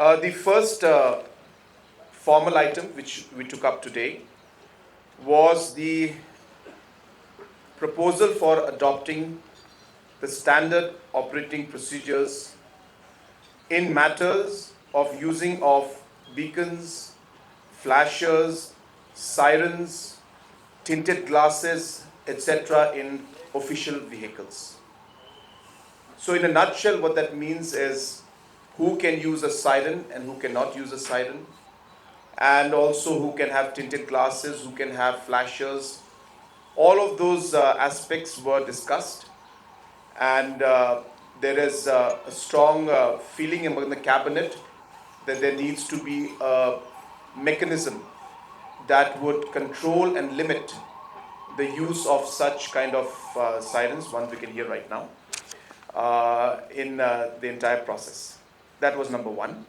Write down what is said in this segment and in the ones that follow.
The first formal item which we took up today was the proposal for adopting the standard operating procedures in matters of using of beacons, flashers, sirens, tinted glasses, etc. in official vehicles. So in a nutshell, what that means is who can use a siren and who cannot use a siren, and also who can have tinted glasses, who can have flashers. All of those aspects were discussed, and there is a strong feeling among the cabinet that there needs to be a mechanism that would control and limit the use of such kind of sirens, ones we can hear right now, in the entire process. That was number one.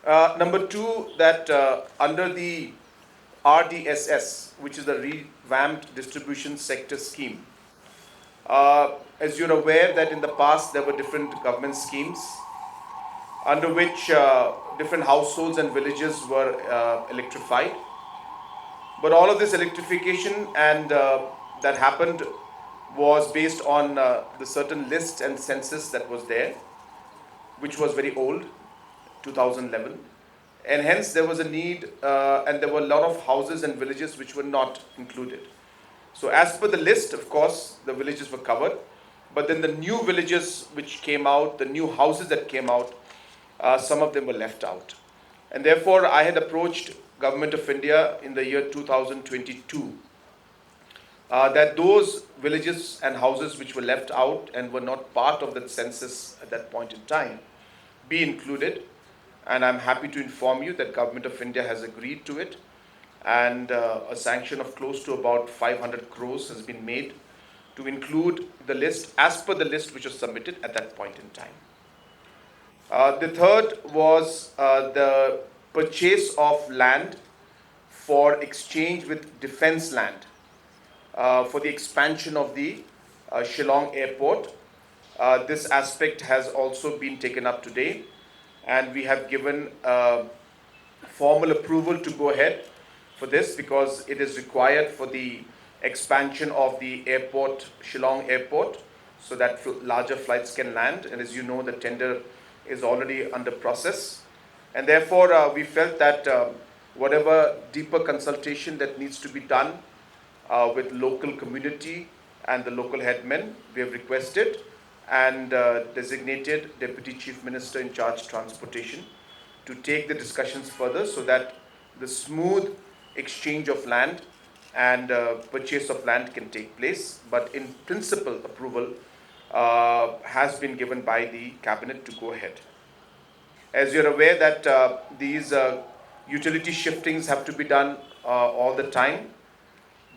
Number two, that under the RDSS, which is the Revamped Distribution Sector Scheme, as you're aware that in the past there were different government schemes under which different households and villages were electrified. But all of this electrification and that happened was based on the certain list and census that was there, which was very old, 2011. And hence there was a need, and there were a lot of houses and villages which were not included. So as per the list, of course, the villages were covered. But then the new villages which came out, the new houses that came out, some of them were left out. And therefore, I had approached Government of India in the year 2022 that those villages and houses which were left out and were not part of that census at that point in time be included. And I'm happy to inform you that Government of India has agreed to it, and a sanction of close to about 500 crores has been made to include the list as per the list which was submitted at that point in time. The third was the purchase of land for exchange with defense land for the expansion of the Shillong Airport. This aspect has also been taken up today, and we have given formal approval to go ahead for this because it is required for the expansion of the airport, Shillong Airport, so that larger flights can land. And as you know, the tender is already under process. And therefore, we felt that whatever deeper consultation that needs to be done with local community and the local headmen, we have requested and designated Deputy Chief Minister in charge transportation to take the discussions further so that the smooth exchange of land and purchase of land can take place. But in principle, approval has been given by the cabinet to go ahead. As you're aware that these utility shiftings have to be done all the time,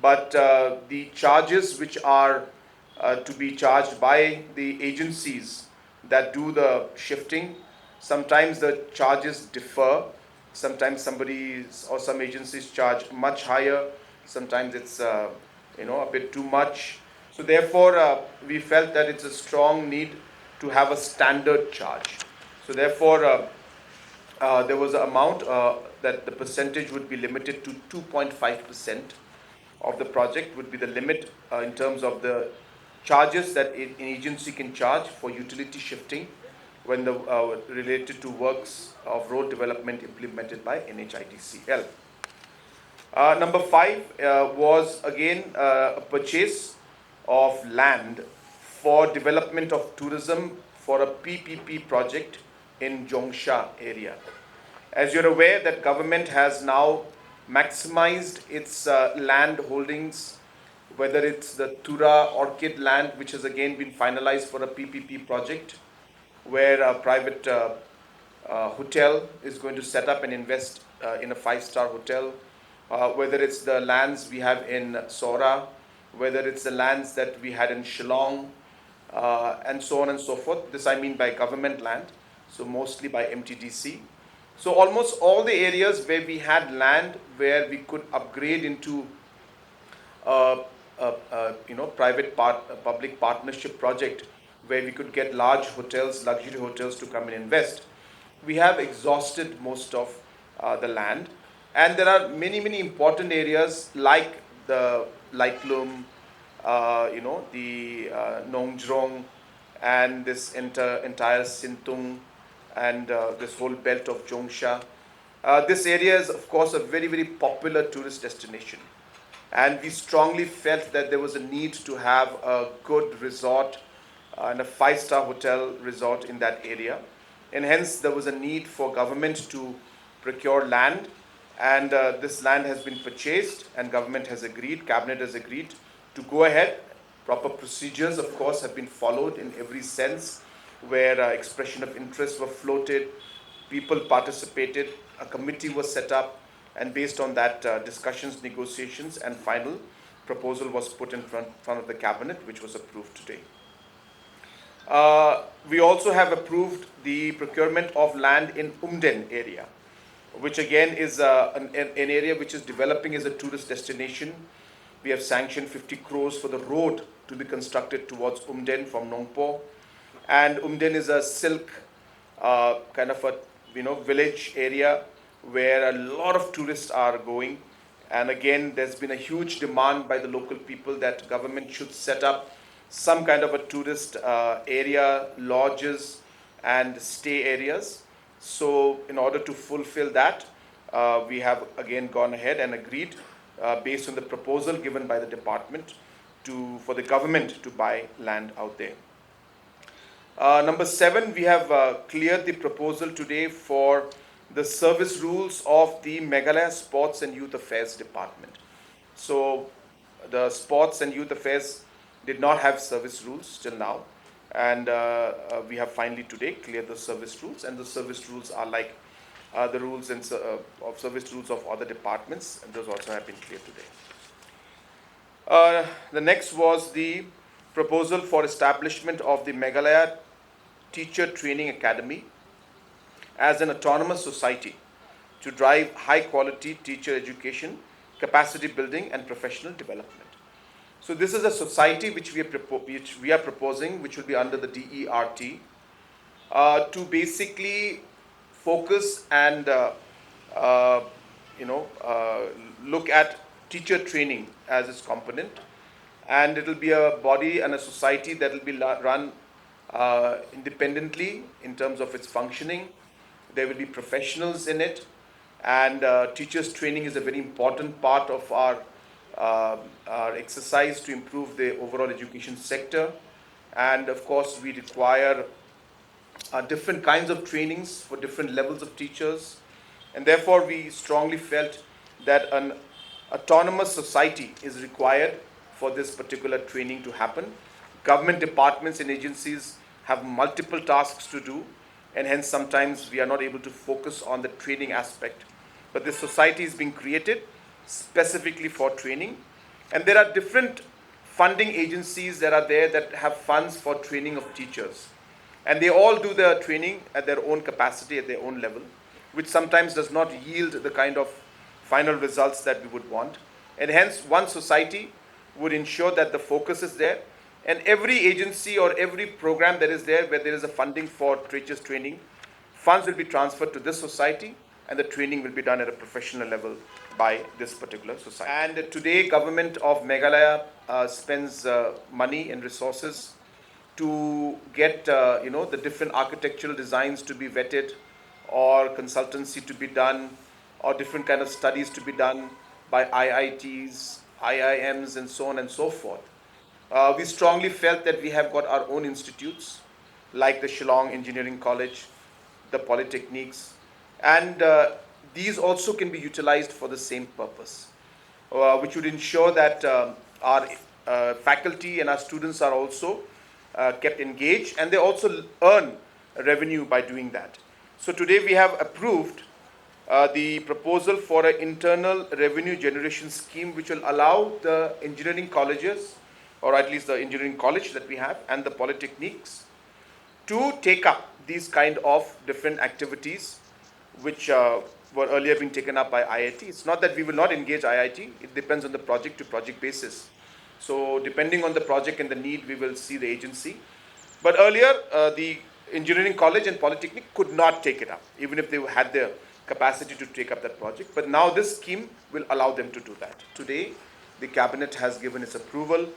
but the charges which are to be charged by the agencies that do the shifting, sometimes the charges differ. Sometimes somebody's or some agencies charge much higher. Sometimes it's a bit too much. So therefore, we felt that it's a strong need to have a standard charge. So therefore, there was an amount that the percentage would be limited to 2.5% of the project would be the limit in terms of the charges that an agency can charge for utility shifting when the related to works of road development implemented by NHIDCL. Number 5 was again a purchase of land for development of tourism for a PPP project in Jongsha area. As you're aware that government has now maximized its land holdings, whether it's the Tura orchid land, which has again been finalized for a PPP project, where a private hotel is going to set up and invest in a 5-star hotel, whether it's the lands we have in Sora, whether it's the lands that we had in Shillong, and so on and so forth. This I mean by government land, so mostly by MTDC. So almost all the areas where we had land where we could upgrade into private public partnership project where we could get large hotels, luxury hotels to come and invest. we have exhausted most of the land, and there are many important areas like the Lightlum, the Nongjrong, and this entire Sintung, and this whole belt of Jongsha. This area is, of course, a very popular tourist destination, and we strongly felt that there was a need to have a good resort and a five-star hotel resort in that area, and hence there was a need for government to procure land, and this land has been purchased, and government has agreed, cabinet has agreed to go ahead. Proper procedures, of course, have been followed in every sense, where expression of interest were floated, people participated, a committee was set up, and based on that, discussions, negotiations, and final proposal was put in front of the cabinet, which was approved today. We also have approved the procurement of land in Umden area, which again is an area which is developing as a tourist destination. We have sanctioned 50 crores for the road to be constructed towards Umden from Nongpo. And Umden is a silk kind of a village area where a lot of tourists are going. And again, there's been a huge demand by the local people that government should set up some kind of a tourist area, lodges and stay areas. So in order to fulfill that, we have again gone ahead and agreed based on the proposal given by the department for the government to buy land out there. Number 7, we have cleared the proposal today for the service rules of the Meghalaya Sports and Youth Affairs Department. So the Sports and Youth Affairs did not have service rules till now, and we have finally today cleared the service rules, and the service rules are like the rules and of service rules of other departments, and those also have been cleared today. The next was the proposal for establishment of the Meghalaya Teacher Training Academy as an autonomous society to drive high quality teacher education, capacity building and professional development. So this is a society which we are proposing, which will be under the DERT, to basically focus and look at teacher training as its component, and it will be a body and a society that will be run independently in terms of its functioning. There will be professionals in it, and teachers training is a very important part of our exercise to improve the overall education sector. And of course we require different kinds of trainings for different levels of teachers, and therefore we strongly felt that an autonomous society is required for this particular training to happen. Government departments and agencies have multiple tasks to do, and hence sometimes we are not able to focus on the training aspect. But this society is being created specifically for training, and there are different funding agencies that are there that have funds for training of teachers, and they all do their training at their own capacity, at their own level, which sometimes does not yield the kind of final results that we would want. And hence one society would ensure that the focus is there, and every agency or every program that is there where there is a funding for teachers training, funds will be transferred to this society, and the training will be done at a professional level by this particular society. And today government of Meghalaya spends money and resources to get the different architectural designs to be vetted, or consultancy to be done, or different kind of studies to be done by IITs, IIMs, and so on and so forth. We strongly felt that we have got our own institutes like the Shillong Engineering College, the polytechnics, and these also can be utilized for the same purpose, which would ensure that our faculty and our students are also kept engaged, and they also earn revenue by doing that. So today we have approved the proposal for an internal revenue generation scheme, which will allow the engineering colleges, or at least the engineering college that we have, and the polytechnics, to take up these kind of different activities which were earlier being taken up by IIT. It's not that we will not engage IIT, it depends on the project to project basis. So depending on the project and the need, we will see the agency. But earlier, the engineering college and polytechnic could not take it up, even if they had the capacity to take up that project. But now this scheme will allow them to do that. Today, the cabinet has given its approval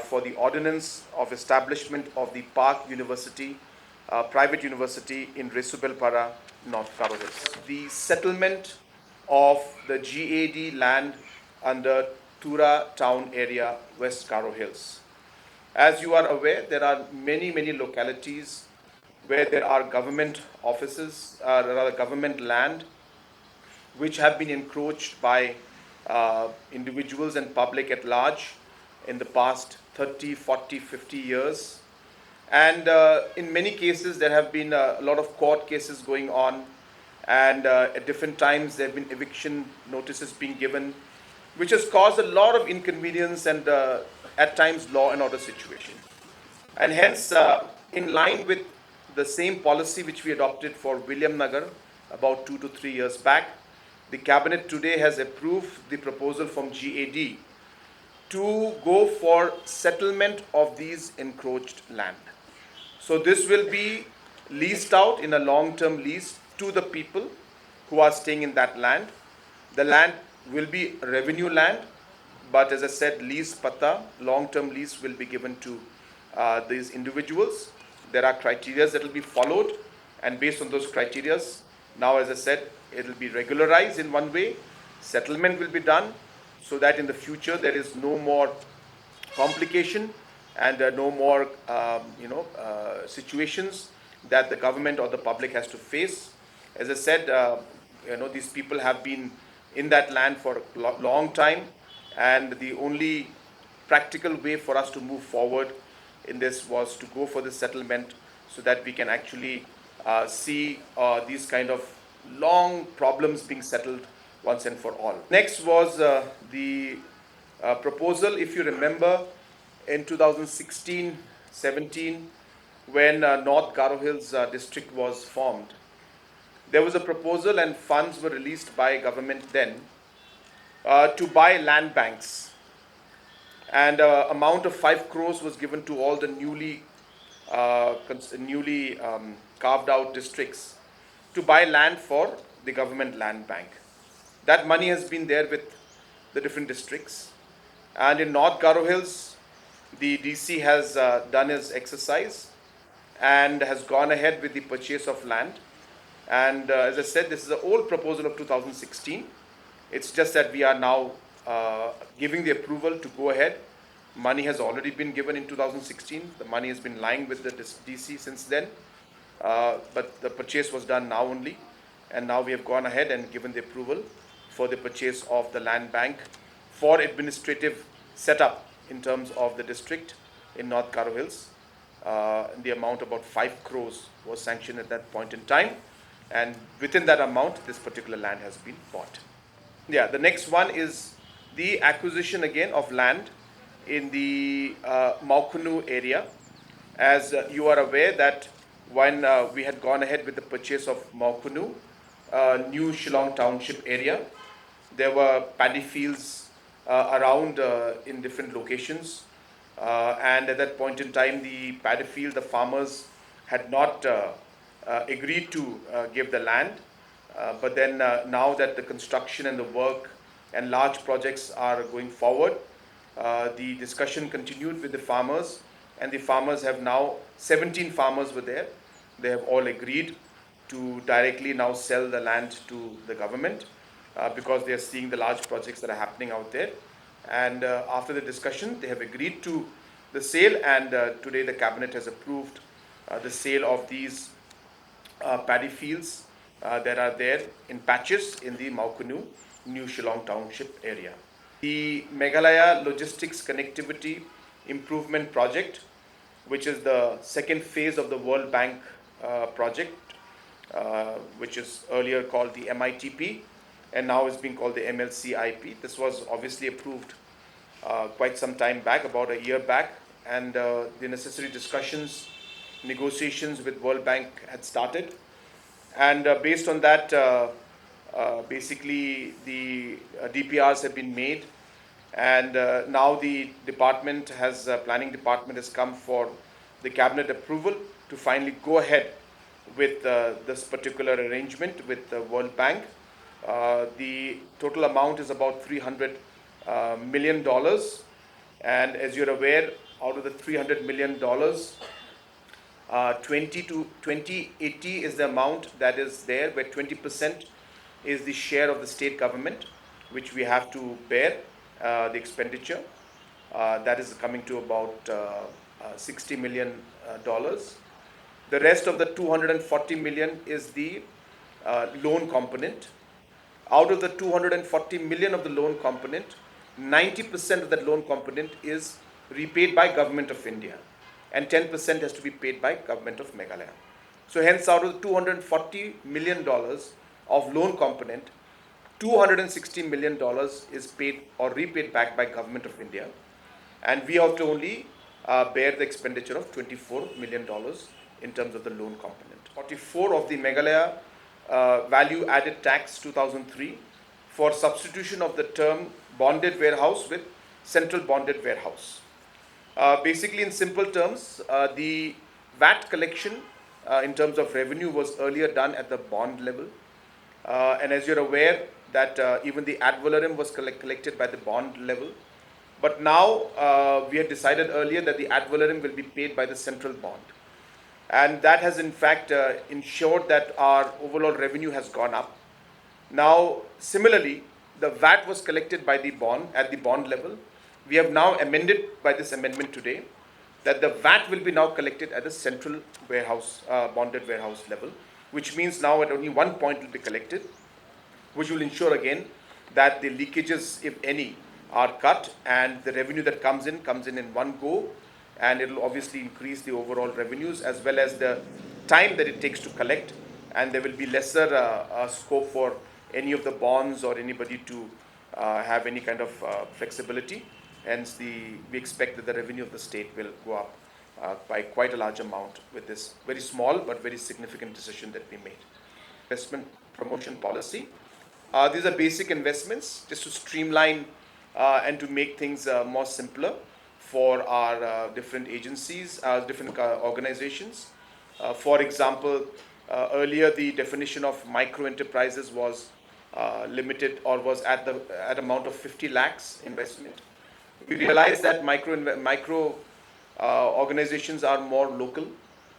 for the ordinance of establishment of the Park University, private university in Resubelpara, North Garo Hills. The settlement of the GAD land under Tura town area, West Garo Hills. As you are aware, there are many localities where there are government offices, rather government land, which have been encroached by individuals and public at large in the past 30, 40, 50 years. And in many cases, there have been a lot of court cases going on, and at different times, there have been eviction notices being given, which has caused a lot of inconvenience and at times law and order situation. And hence, in line with the same policy which we adopted for William Nagar about 2 to 3 years back, the cabinet today has approved the proposal from GAD to go for settlement of these encroached land. So this will be leased out in a long-term lease to the people who are staying in that land. The land will be revenue land, but as I said, lease pata, long-term lease will be given to these individuals. There are criteria that will be followed, and based on those criteria, now as I said, it will be regularized in one way, settlement will be done, so that in the future there is no more complication and no more situations that the government or the public has to face. As I said, these people have been in that land for a long time, and the only practical way for us to move forward in this was to go for the settlement so that we can actually see these kind of long problems being settled once and for all. Next was the proposal, if you remember, in 2016-17, when North Garo Hills district was formed. There was a proposal and funds were released by government then to buy land banks. And amount of 5 crores was given to all the newly carved out districts to buy land for the government land bank. That money has been there with the different districts. And in North Garo Hills, the DC has done his exercise and has gone ahead with the purchase of land. And as I said, this is an old proposal of 2016. It's just that we are now giving the approval to go ahead. Money has already been given in 2016. The money has been lying with the DC since then. But the purchase was done now only. And now we have gone ahead and given the approval for the purchase of the land bank for administrative setup in terms of the district in North Garo Hills. The amount about 5 crores was sanctioned at that point in time. And within that amount, this particular land has been bought. Yeah, the next one is the acquisition again of land in the Maukunu area. As you are aware that when we had gone ahead with the purchase of Maukunu, new Shillong Township area, there were paddy fields around in different locations. And at that point in time, the paddy field, the farmers had not agreed to give the land. But then now that the construction and the work and large projects are going forward, the discussion continued with the farmers, and the farmers have now, 17 farmers were there. They have all agreed to directly now sell the land to the government because they are seeing the large projects that are happening out there. And after the discussion, they have agreed to the sale, and today the cabinet has approved the sale of these paddy fields that are there in patches in the Maukunu, New Shillong Township area. The Meghalaya Logistics Connectivity Improvement Project, which is the second phase of the World Bank project, which is earlier called the MITP and now is being called the MLCIP. This was obviously approved quite some time back, about a year back, and the necessary discussions, negotiations with World Bank had started. And based on that, basically the DPRs have been made, and now the department has, planning department has come for the cabinet approval to finally go ahead with this particular arrangement with the World Bank. The total amount is about $300 million. And as you're aware, out of the $300 million, 20 to 2080 is the amount that is there, where 20% is the share of the state government, which we have to bear the expenditure. That is coming to about $60 million. The rest of the 240 million is the loan component. Out of the 240 million of the loan component, 90% of that loan component is repaid by Government of India, and 10% has to be paid by Government of Meghalaya. So hence, out of the $240 million of loan component, $260 million is paid or repaid back by Government of India, and we have to only bear the expenditure of $24 million in terms of the loan component. 44 of the Meghalaya Value Added Tax 2003 for substitution of the term bonded warehouse with central bonded warehouse. Basically, in simple terms, the VAT collection in terms of revenue was earlier done at the bond level. And as you're aware, that even the ad valorem was collected by the bond level. But now we had decided earlier that the ad valorem will be paid by the central bond. And that has in fact ensured that our overall revenue has gone up. Now, similarly, the VAT was collected by the bond at the bond level. We have now amended by this amendment today that the VAT will be now collected at the central warehouse, bonded warehouse level, which means now at only one point will be collected, which will ensure again that the leakages, if any, are cut, and the revenue that comes in one go, and it will obviously increase the overall revenues as well as the time that it takes to collect, and there will be lesser scope for any of the bonds or anybody to have any kind of flexibility. Hence, we expect that the revenue of the state will go up by quite a large amount with this very small but very significant decision that we made. Investment promotion policy. These are basic investments just to streamline and to make things more simpler for our different agencies, different organizations. For example, earlier the definition of micro enterprises was limited or was at amount of 50 lakhs investment. We realized that micro organizations are more local,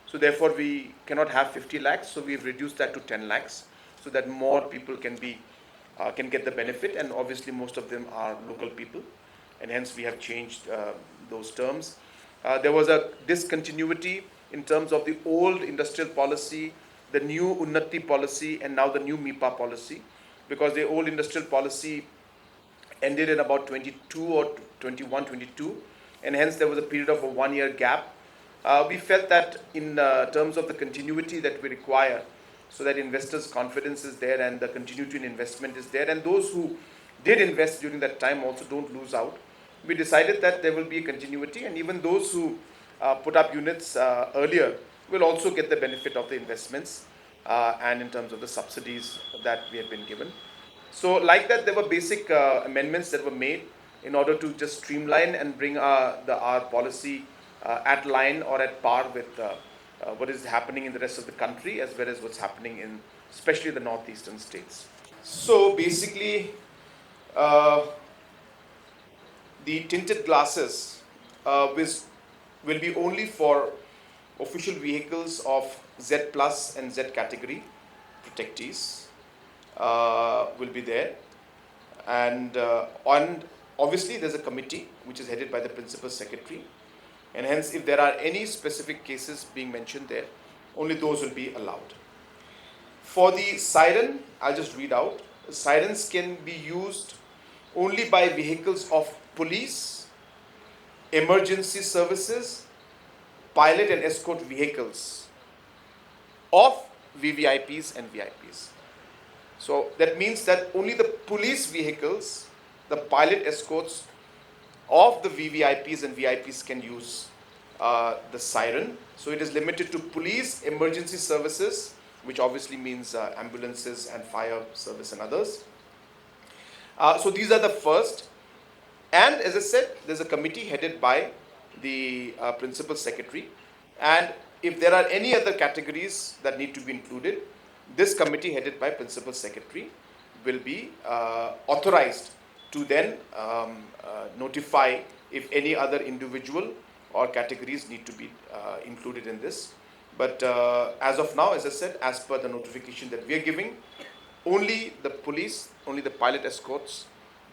so therefore we cannot have 50 lakhs. So we've reduced that to 10 lakhs, so that more people can get the benefit, and obviously most of them are local people, and hence we have changed those terms. There was a discontinuity in terms of the old industrial policy, the new Unnati policy, and now the new MIPA policy, because the old industrial policy ended in about 22 or 21, 22, and hence there was a period of a 1 year gap. We felt that in terms of the continuity that we require, so that investors' confidence is there and the continuity in investment is there, and those who did invest during that time also don't lose out. We decided that there will be a continuity, and even those who put up units earlier will also get the benefit of the investments and in terms of the subsidies that we have been given. So like that, there were basic amendments that were made in order to just streamline and bring our policy at line or at par with what is happening in the rest of the country, as well as what's happening in especially the northeastern states. So basically, the tinted glasses will be only for official vehicles of Z plus and Z category protectees will be there, and obviously there's a committee which is headed by the principal secretary, and hence if there are any specific cases being mentioned there, only those will be allowed. For the siren, I'll just read out. Sirens can be used only by vehicles of police, emergency services, pilot and escort vehicles of VVIPs and VIPs. So that means that only the police vehicles, the pilot escorts of the VVIPs and VIPs can use the siren. So it is limited to police, emergency services, which obviously means ambulances and fire service and others. So these are the first. And as I said, there's a committee headed by the principal secretary. And If there are any other categories that need to be included, this committee headed by Principal Secretary will be authorized to then notify if any other individual or categories need to be included in this. But as of now, as I said, as per the notification that we are giving, only the police, only the pilot escorts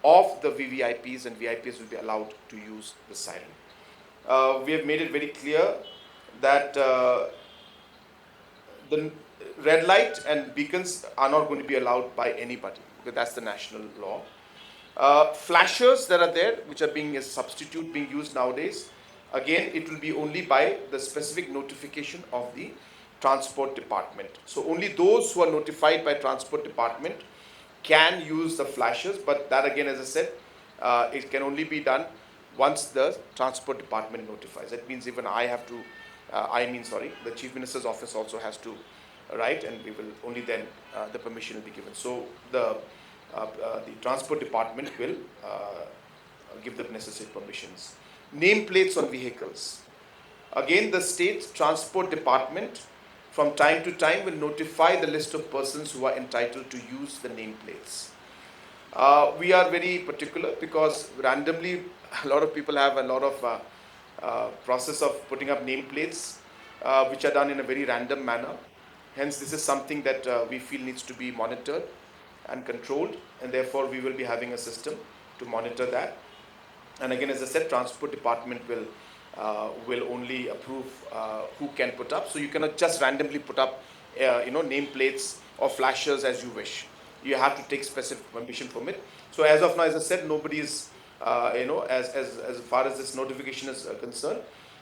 of the VVIPs and VIPs will be allowed to use the siren. We have made it very clear that the red light and beacons are not going to be allowed by anybody, because that's the national law. Flashers that are there, which are being a substitute being used nowadays, again, it will be only by the specific notification of the Transport Department. So only those who are notified by Transport Department can use the flashers, but that again, as I said, it can only be done once the Transport Department notifies. That means even I have to, the Chief Minister's office also has to write, and we will only then the permission will be given. So the Transport Department will give the necessary permissions. Nameplates on vehicles. Again, the State Transport Department from time to time will notify the list of persons who are entitled to use the nameplates. We are very particular because randomly a lot of people have a lot of process of putting up nameplates which are done in a very random manner. Hence, this is something that we feel needs to be monitored and controlled, and therefore we will be having a system to monitor that. And again, as I said, Transport Department will only approve who can put up. So you cannot just randomly put up, nameplates or flashers as you wish. You have to take specific permission from it. So as of now, as I said, nobody is, as far as this notification is concerned,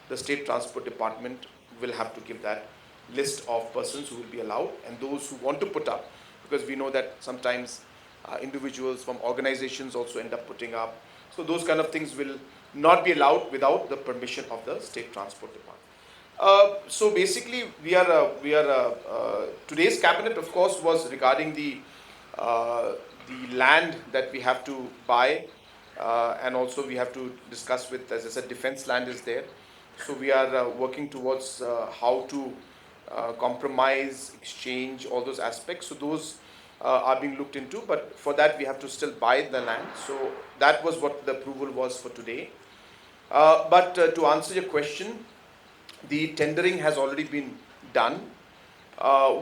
the State Transport Department will have to give that list of persons who will be allowed, and those who want to put up, because we know that sometimes individuals from organizations also end up putting up. So those kind of things will not be allowed without the permission of the State Transport Department. So basically, we are today's cabinet, of course, was regarding the land that we have to buy, and also we have to discuss with, as I said, defense land is there. So we are working towards how to compromise, exchange, all those aspects. So those are being looked into, but for that we have to still buy the land. So that was what the approval was for today. But to answer your question, the tendering has already been done.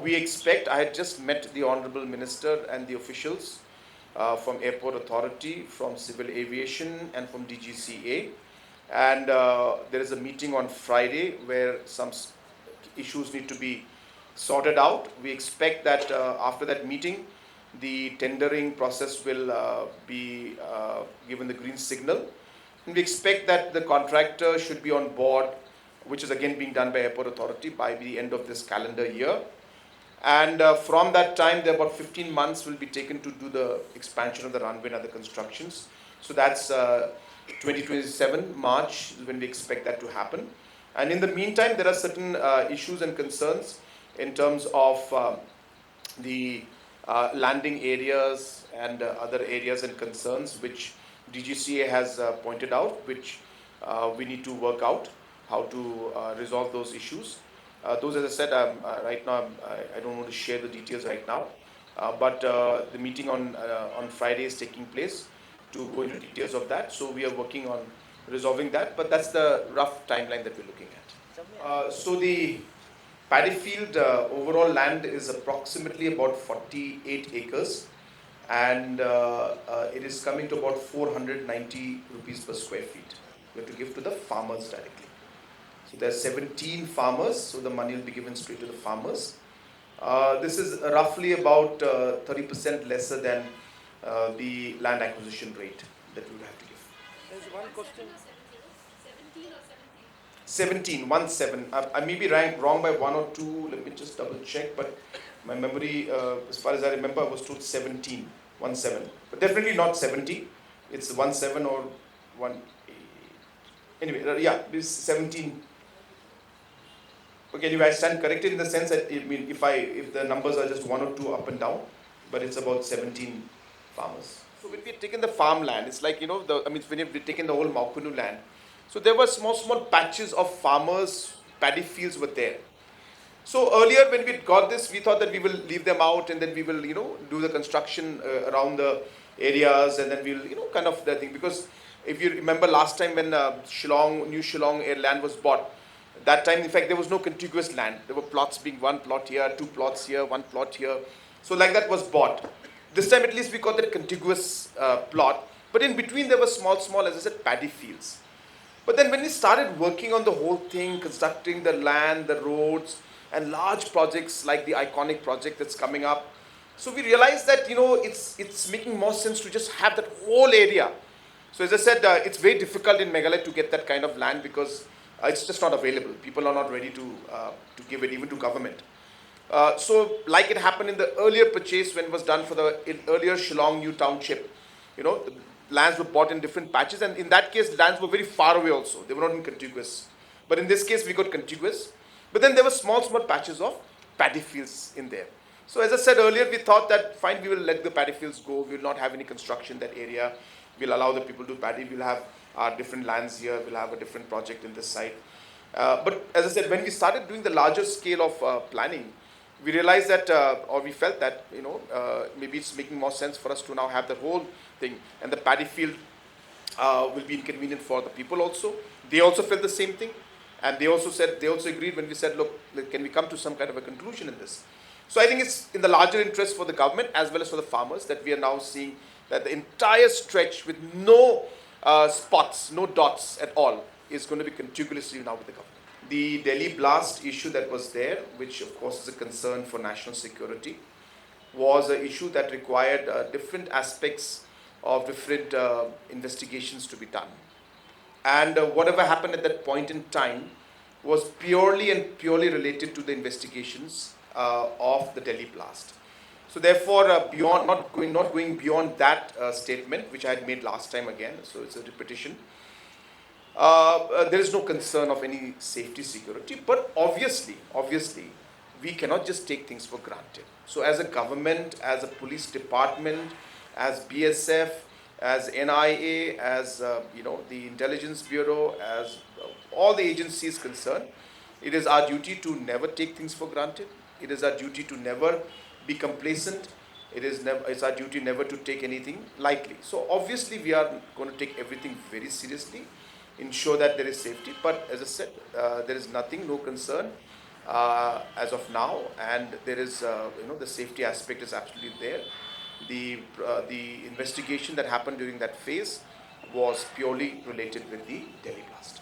We expect, I had just met the Honorable Minister and the officials from Airport Authority, from Civil Aviation and from DGCA. And there is a meeting on Friday where some issues need to be sorted out. We expect that after that meeting, the tendering process will be given the green signal. And we expect that the contractor should be on board, which is again being done by Airport Authority, by the end of this calendar year. And from that time, there are about 15 months will be taken to do the expansion of the runway and other constructions. So that's 2027 March when we expect that to happen. And in the meantime, there are certain issues and concerns in terms of the landing areas and other areas and concerns which DGCA has pointed out, which we need to work out how to resolve those issues. Those, as I said, right now I don't want to share the details right now, but the meeting on Friday is taking place to go into details of that. So we are working on resolving that, but that's the rough timeline that we're looking at. So the paddy field overall land is approximately about 48 acres, and it is coming to about 490 rupees per square feet. We have to give to the farmers directly. So there are 17 farmers, so the money will be given straight to the farmers. This is roughly about 30% lesser than the land acquisition rate that we will have to give. There's one question. 17, 17. I may be wrong by 1 or 2. Let me just double check. But my memory, as far as I remember, I was told 17, 17. But definitely not 70. It's 17 or 1. Anyway, yeah, this 17. Okay, anyway, I stand corrected in the sense that if the numbers are just 1 or 2 up and down, but it's about 17 farmers. So when we had taken the farmland, it's like, when we've taken the whole Maukunu land, so there were small patches of farmers, paddy fields were there. So earlier when we got this, we thought that we will leave them out and then we will, do the construction around the areas and then we'll, kind of the thing. Because if you remember last time when New Shillong Air land was bought, that time in fact there was no contiguous land. There were plots being one plot here, two plots here, one plot here. So like that was bought. This time at least we got that contiguous plot. But in between there were small, as I said, paddy fields. But then when we started working on the whole thing, constructing the land, the roads, and large projects like the iconic project that's coming up, so we realized that it's making more sense to just have that whole area. So as I said, it's very difficult in Meghalaya to get that kind of land because it's just not available. People are not ready to give it even to government. So like it happened in the earlier purchase when it was done for the earlier Shillong New Township, the lands were bought in different patches, and in that case, lands were very far away also. They were not in contiguous. But in this case, we got contiguous. But then there were small patches of paddy fields in there. So as I said earlier, we thought that fine, we will let the paddy fields go. We will not have any construction in that area. We'll allow the people to do paddy. We'll have our different lands here. We'll have a different project in this site. But as I said, when we started doing the larger scale of planning, we realized that, or we felt that, maybe it's making more sense for us to now have the whole thing. And the paddy field will be inconvenient for the people also. They also felt the same thing. And they also agreed when we said, look, can we come to some kind of a conclusion in this? So I think it's in the larger interest for the government as well as for the farmers that we are now seeing that the entire stretch with no spots, no dots at all, is going to be contiguously now with the government. The Delhi blast issue that was there, which of course is a concern for national security, was an issue that required different aspects of different investigations to be done. And whatever happened at that point in time was purely related to the investigations of the Delhi blast. So therefore, beyond not going beyond that statement, which I had made last time again, so it's a repetition. There is no concern of any safety security, but obviously, we cannot just take things for granted. So as a government, as a police department, as BSF, as NIA, as the Intelligence Bureau, as all the agencies concerned, it is our duty to never take things for granted. It is our duty to never be complacent. It's our duty never to take anything lightly. So obviously we are going to take everything very seriously, ensure that there is safety. But as I said, there is nothing, no concern as of now, and there is the safety aspect is absolutely there. The investigation that happened during that phase was purely related with the Delhi blast.